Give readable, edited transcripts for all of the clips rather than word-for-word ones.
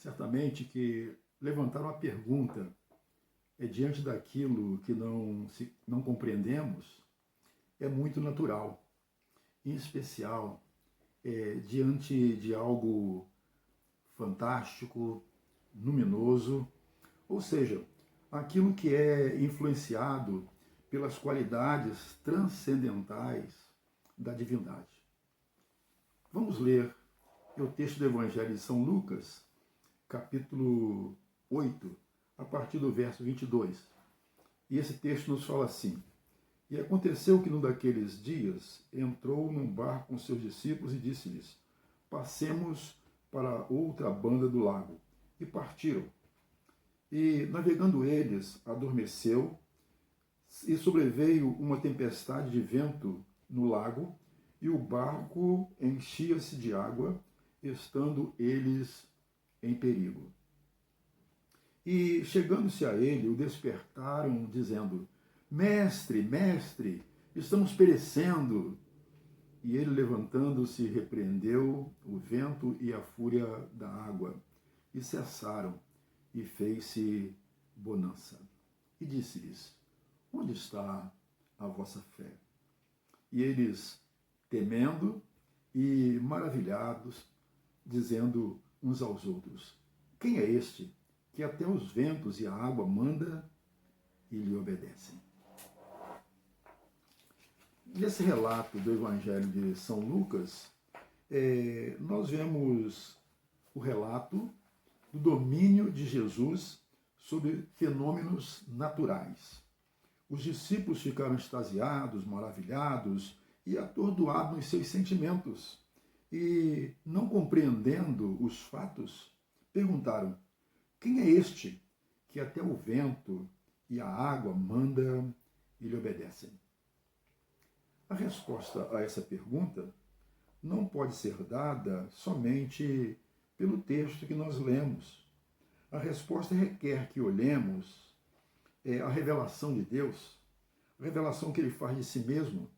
Certamente que levantar uma pergunta diante daquilo que não compreendemos é muito natural, em especial diante de algo fantástico, luminoso, ou seja, aquilo que é influenciado pelas qualidades transcendentais da divindade. Vamos ler o texto do Evangelho de São Lucas, capítulo 8, a partir do verso 22. E esse texto nos fala assim: E aconteceu que num daqueles dias entrou num barco com seus discípulos e disse-lhes: Passemos para outra banda do lago. E partiram. E navegando eles, adormeceu, e sobreveio uma tempestade de vento no lago, e o barco enchia-se de água, estando eles em perigo. E chegando-se a ele, o despertaram, dizendo: Mestre, mestre, estamos perecendo. E ele, levantando-se, repreendeu o vento e a fúria da água, e cessaram, e fez-se bonança. E disse-lhes: Onde está a vossa fé? E eles, temendo e maravilhados, dizendo uns aos outros: Quem é este que até os ventos e a água manda e lhe obedecem? Nesse relato do Evangelho de São Lucas, nós vemos o relato do domínio de Jesus sobre fenômenos naturais. Os discípulos ficaram extasiados, maravilhados e atordoados nos seus sentimentos. E, não compreendendo os fatos, perguntaram: Quem é este que até o vento e a água manda e lhe obedecem? A resposta a essa pergunta não pode ser dada somente pelo texto que nós lemos. A resposta requer que olhemos a revelação de Deus, a revelação que ele faz de si mesmo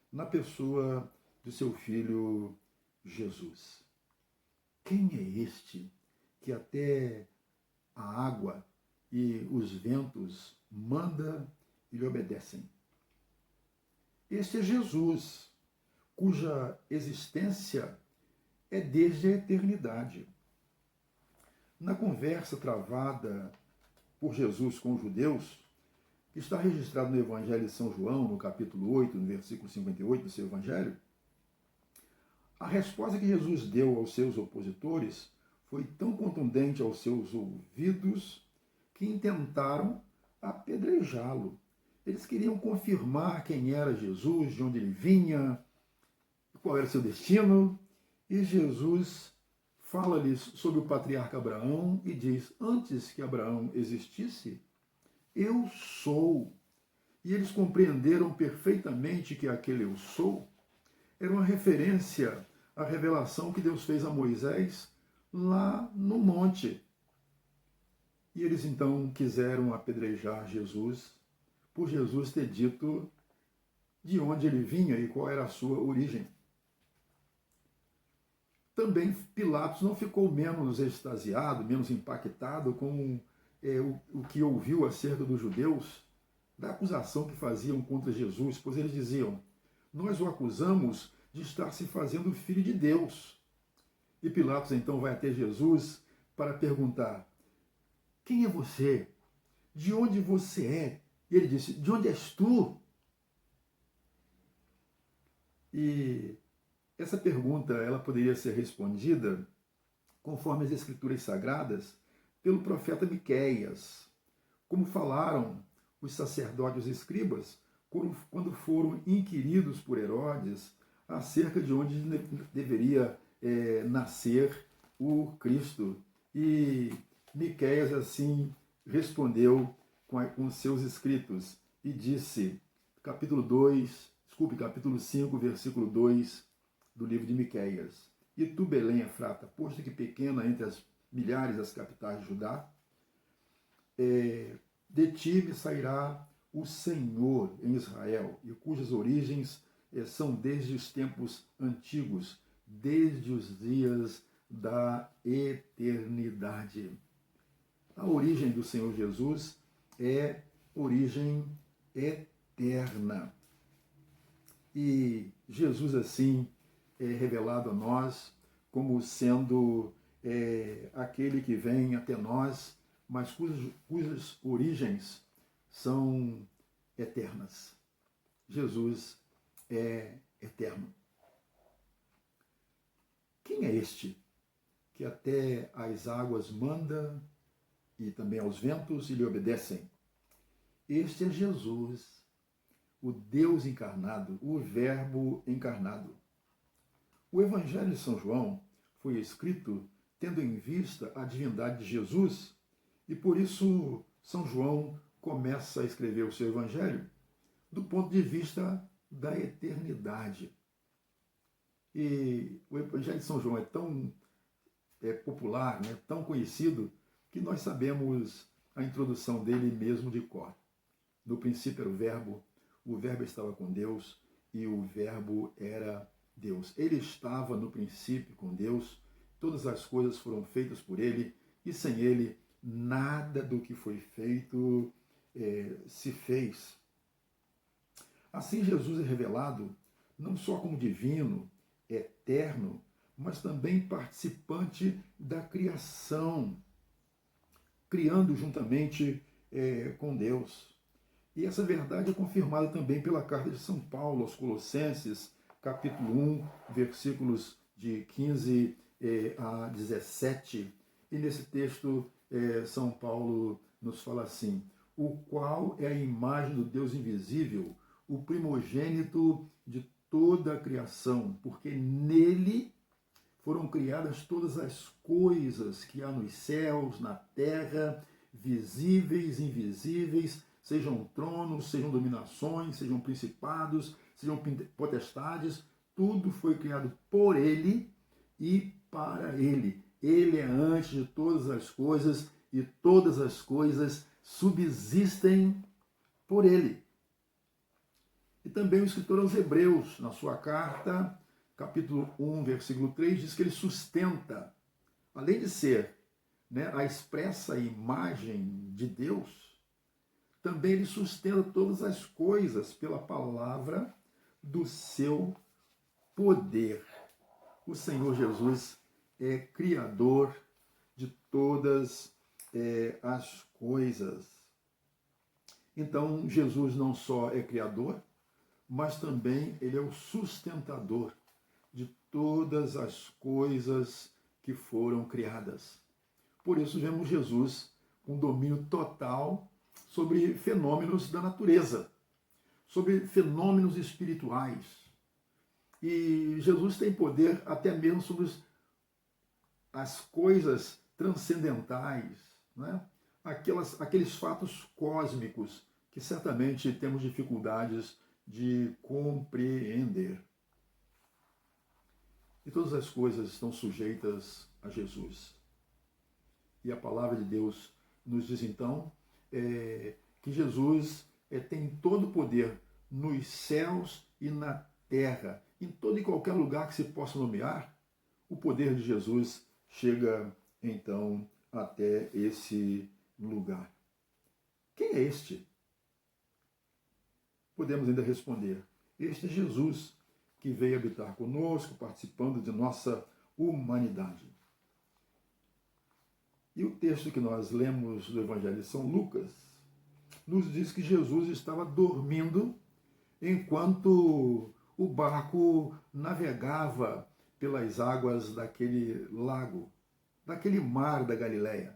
na pessoa de seu Filho Jesus. Quem é este que até a água e os ventos manda e lhe obedecem? Este é Jesus, cuja existência é desde a eternidade. Na conversa travada por Jesus com os judeus, que está registrado no Evangelho de São João, no capítulo 8, no versículo 58 do seu Evangelho, a resposta que Jesus deu aos seus opositores foi tão contundente aos seus ouvidos que intentaram apedrejá-lo. Eles queriam confirmar quem era Jesus, de onde ele vinha, qual era o seu destino. E Jesus fala-lhes sobre o patriarca Abraão e diz: Antes que Abraão existisse, eu sou. E eles compreenderam perfeitamente que aquele eu sou era uma referência à revelação que Deus fez a Moisés lá no monte. E eles então quiseram apedrejar Jesus, por Jesus ter dito de onde ele vinha e qual era a sua origem. Também Pilatos não ficou menos extasiado, menos impactado com o que ouviu acerca dos judeus, da acusação que faziam contra Jesus, pois eles diziam: Nós o acusamos de estar se fazendo filho de Deus. E Pilatos então vai até Jesus para perguntar: Quem é você? De onde você é? E ele disse: De onde és tu? E essa pergunta ela poderia ser respondida, conforme as Escrituras Sagradas, pelo profeta Miqueias, como falaram os sacerdotes e escribas quando foram inquiridos por Herodes acerca de onde deveria nascer o Cristo. E Miqueias assim respondeu com seus escritos e disse, capítulo 5, versículo 2 do livro de Miqueias: E tu, Belém Efrata, posto que pequena entre as milhares das capitais de Judá, de ti me sairá o Senhor em Israel, e cujas origens são desde os tempos antigos, desde os dias da eternidade. A origem do Senhor Jesus é origem eterna. E Jesus, assim, é revelado a nós como sendo aquele que vem até nós, mas cujas origens são eternas. Jesus é eterno. Quem é este que até as águas manda e também aos ventos e lhe obedecem? Este é Jesus, o Deus encarnado, o Verbo encarnado. O Evangelho de São João foi escrito tendo em vista a divindade de Jesus e por isso São João começa a escrever o seu Evangelho do ponto de vista da eternidade. E o Evangelho de São João é tão popular, né, tão conhecido, que nós sabemos a introdução dele mesmo de cor. No princípio era o Verbo estava com Deus e o Verbo era Deus. Ele estava no princípio com Deus, todas as coisas foram feitas por ele e sem ele nada do que foi feito se fez. Assim Jesus é revelado não só como divino, eterno, mas também participante da criação, criando juntamente com Deus. E essa verdade é confirmada também pela carta de São Paulo aos Colossenses, capítulo 1, versículos de 15 a 17. E nesse texto, São Paulo nos fala assim: o qual é a imagem do Deus invisível, o primogênito de toda a criação, porque nele foram criadas todas as coisas que há nos céus, na terra, visíveis, invisíveis, sejam tronos, sejam dominações, sejam principados, sejam potestades, tudo foi criado por ele e para ele. Ele é antes de todas as coisas e todas as coisas subsistem por ele. E também o escritor aos Hebreus, na sua carta, capítulo 1, versículo 3, diz que ele sustenta, além de ser a expressa imagem de Deus, também ele sustenta todas as coisas pela palavra do seu poder. O Senhor Jesus é criador de todas as coisas. Então, Jesus não só é criador, mas também ele é o sustentador de todas as coisas que foram criadas. Por isso vemos Jesus com domínio total sobre fenômenos da natureza, sobre fenômenos espirituais. E Jesus tem poder até mesmo sobre as coisas transcendentais, né? Aqueles fatos cósmicos que certamente temos dificuldades de compreender. E todas as coisas estão sujeitas a Jesus. E a palavra de Deus nos diz então que Jesus tem todo o poder nos céus e na terra, em todo e qualquer lugar que se possa nomear, o poder de Jesus chega então até esse lugar. Quem é este? Podemos ainda responder: este é Jesus, que veio habitar conosco, participando de nossa humanidade. E o texto que nós lemos do Evangelho de São Lucas nos diz que Jesus estava dormindo enquanto o barco navegava pelas águas daquele lago, daquele mar da Galileia.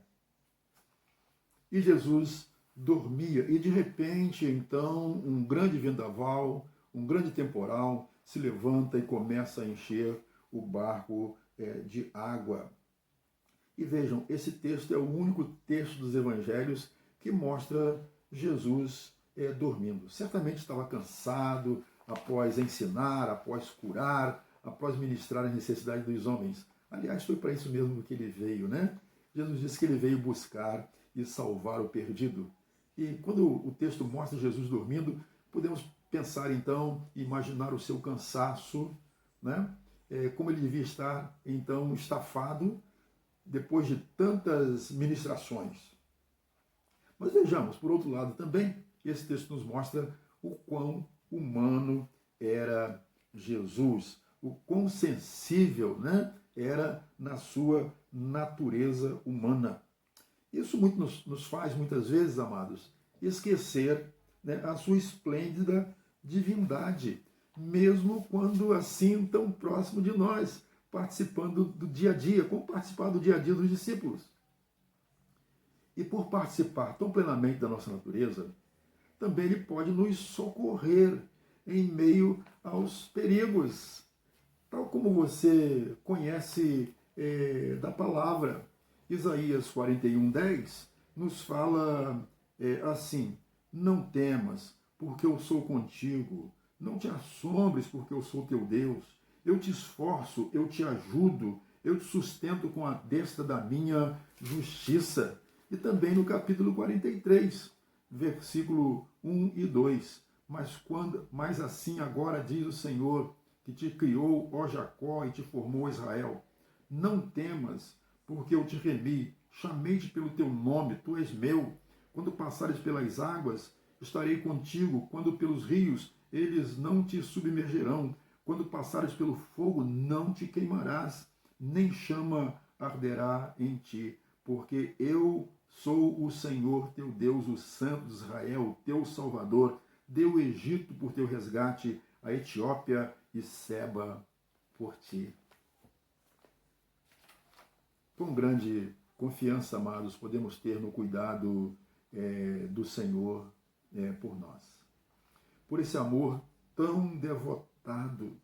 E Jesus dormia, e de repente, então, um grande vendaval, um grande temporal se levanta e começa a encher o barco de água. E vejam, esse texto é o único texto dos evangelhos que mostra Jesus dormindo. Certamente estava cansado após ensinar, após curar, após ministrar as necessidades dos homens. Aliás, foi para isso mesmo que ele veio, né? Jesus disse que ele veio buscar e salvar o perdido. E quando o texto mostra Jesus dormindo, podemos pensar então, imaginar o seu cansaço, né? como ele devia estar, então, estafado depois de tantas ministrações. Mas vejamos, por outro lado também, esse texto nos mostra o quão humano era Jesus, o quão sensível, né, era na sua natureza humana. Isso muito nos faz, muitas vezes, amados, esquecer, né, a sua esplêndida divindade, mesmo quando assim tão próximo de nós, participando do dia a dia, como participar do dia a dia dos discípulos. E por participar tão plenamente da nossa natureza, também ele pode nos socorrer em meio aos perigos. Tal como você conhece da palavra, Isaías 41:10 nos fala assim: não temas, porque eu sou contigo, não te assombres, porque eu sou teu Deus, eu te esforço, eu te ajudo, eu te sustento com a destra da minha justiça. E também no capítulo 43, versículo 1 e 2. Mas assim agora diz o Senhor, que te criou, ó Jacó, e te formou, Israel. Não temas, porque eu te remi, chamei-te pelo teu nome, tu és meu. Quando passares pelas águas, estarei contigo. Quando pelos rios, eles não te submergerão. Quando passares pelo fogo, não te queimarás, nem chama arderá em ti, porque eu sou o Senhor teu Deus, o Santo de Israel, teu Salvador. Dê o Egito por teu resgate, a Etiópia e Seba por ti. Com grande confiança, amados, podemos ter no cuidado do Senhor por nós. Por esse amor tão devotado,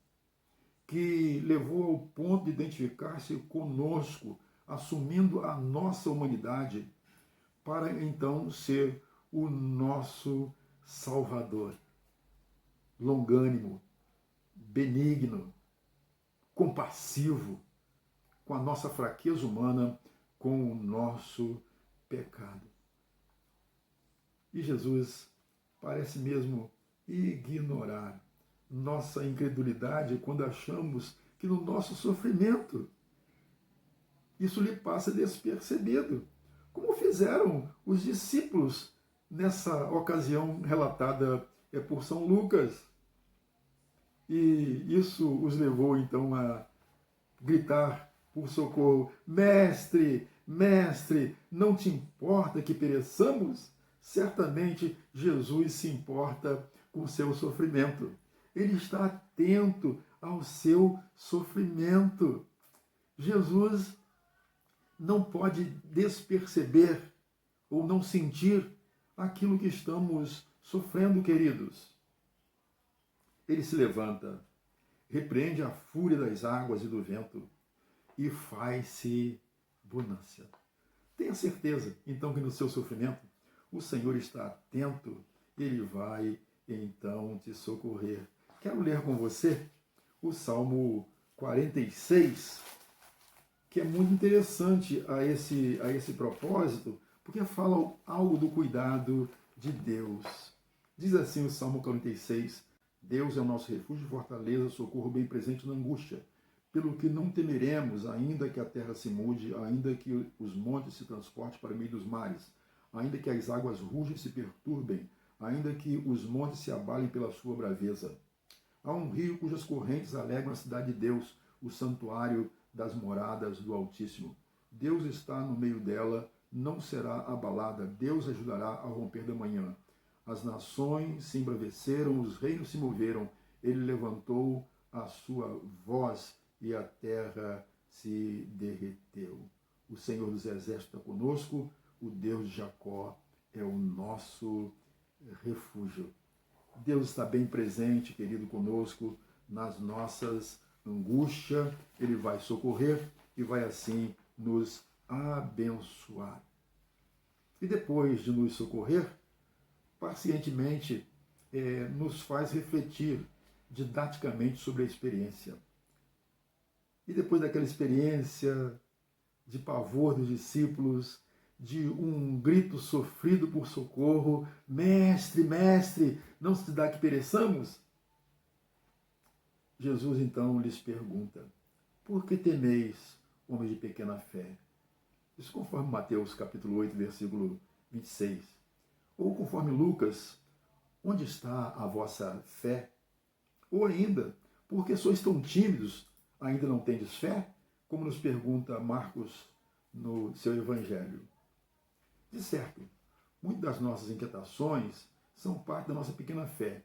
que levou ao ponto de identificar-se conosco, assumindo a nossa humanidade, para então ser o nosso Salvador. Longânimo, benigno, compassivo, com a nossa fraqueza humana, com o nosso pecado. E Jesus parece mesmo ignorar nossa incredulidade quando achamos que no nosso sofrimento isso lhe passa despercebido, como fizeram os discípulos nessa ocasião relatada por São Lucas. E isso os levou então a gritar por socorro: Mestre, Mestre, não te importa que pereçamos? Certamente Jesus se importa com o seu sofrimento. Ele está atento ao seu sofrimento. Jesus não pode desperceber ou não sentir aquilo que estamos sofrendo, queridos. Ele se levanta, repreende a fúria das águas e do vento e faz-se bonança. Tenha certeza, então, que no seu sofrimento o Senhor está atento, ele vai então te socorrer. Quero ler com você o Salmo 46, que é muito interessante a esse propósito, porque fala algo do cuidado de Deus. Diz assim o Salmo 46, Deus é o nosso refúgio e fortaleza, socorro bem presente na angústia, pelo que não temeremos, ainda que a terra se mude, ainda que os montes se transportem para o meio dos mares, ainda que as águas rujam e se perturbem, ainda que os montes se abalem pela sua braveza. Há um rio cujas correntes alegram a cidade de Deus, o santuário das moradas do Altíssimo. Deus está no meio dela, não será abalada. Deus ajudará ao romper da manhã. As nações se embraveceram, os reinos se moveram. Ele levantou a sua voz e a terra se derreteu. O Senhor dos Exércitos está conosco, o Deus de Jacó é o nosso refúgio. Deus está bem presente, querido, conosco nas nossas angústias. Ele vai socorrer e vai assim nos abençoar. E depois de nos socorrer, pacientemente nos faz refletir didaticamente sobre a experiência. E depois daquela experiência de pavor dos discípulos, de um grito sofrido por socorro: Mestre, Mestre, não se dá que pereçamos? Jesus então lhes pergunta: Por que temeis, homens de pequena fé? Isso conforme Mateus capítulo 8, versículo 26. Ou conforme Lucas, onde está a vossa fé? Ou ainda, por que sois tão tímidos, ainda não tendes fé? Como nos pergunta Marcos no seu evangelho. De certo, muitas das nossas inquietações são parte da nossa pequena fé.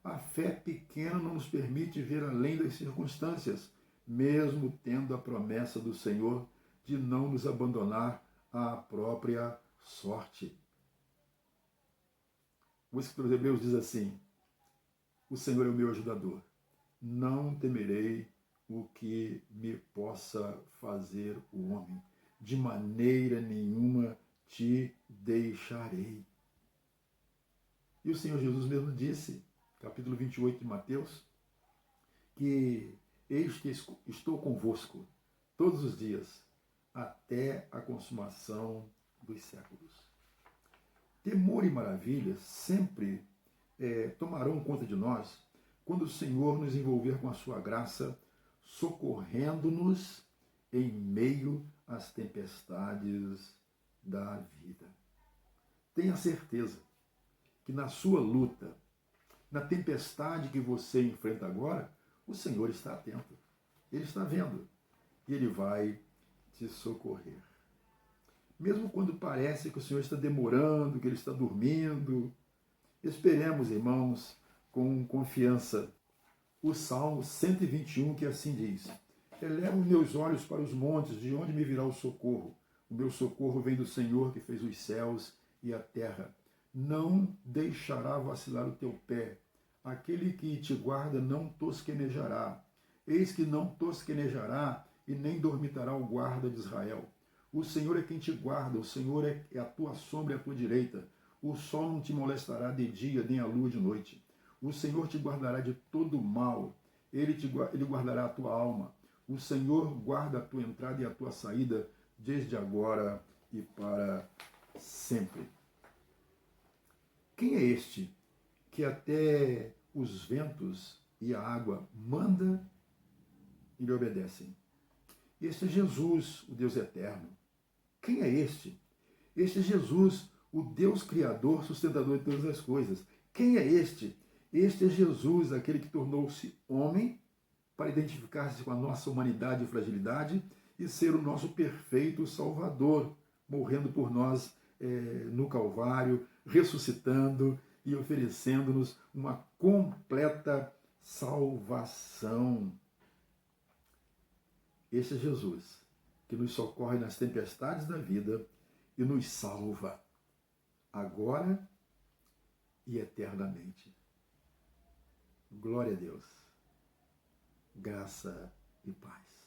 A fé pequena não nos permite ver além das circunstâncias, mesmo tendo a promessa do Senhor de não nos abandonar à própria sorte. O escritor dos Hebreus diz assim: o Senhor é o meu ajudador, não temerei o que me possa fazer o homem, de maneira nenhuma te deixarei. E o Senhor Jesus mesmo disse, capítulo 28 de Mateus, que eis que estou convosco todos os dias, até a consumação dos séculos. Temor e maravilha sempre tomarão conta de nós quando o Senhor nos envolver com a sua graça, socorrendo-nos em meio às tempestades da vida. Tenha certeza que na sua luta, na tempestade que você enfrenta agora, o Senhor está atento. Ele está vendo e Ele vai te socorrer. Mesmo quando parece que o Senhor está demorando, que Ele está dormindo, esperemos, irmãos, com confiança. O Salmo 121, que assim diz: elevo os meus olhos para os montes, de onde me virá o socorro? O meu socorro vem do Senhor, que fez os céus e a terra. Não deixará vacilar o teu pé. Aquele que te guarda não tosquenejará. Eis que não tosquenejará e nem dormitará o guarda de Israel. O Senhor é quem te guarda, o Senhor é a tua sombra e a tua direita. O sol não te molestará de dia, nem a lua de noite. O Senhor te guardará de todo mal. Ele guardará a tua alma. O Senhor guarda a tua entrada e a tua saída, desde agora e para sempre. Quem é este que até os ventos e a água manda e lhe obedecem? Este é Jesus, o Deus eterno. Quem é este? Este é Jesus, o Deus Criador, sustentador de todas as coisas. Quem é este? Este é Jesus, aquele que tornou-se homem para identificar-se com a nossa humanidade e fragilidade e ser o nosso perfeito Salvador, morrendo por nós no Calvário, ressuscitando e oferecendo-nos uma completa salvação. Este é Jesus, que nos socorre nas tempestades da vida e nos salva, agora e eternamente. Glória a Deus, graça e paz.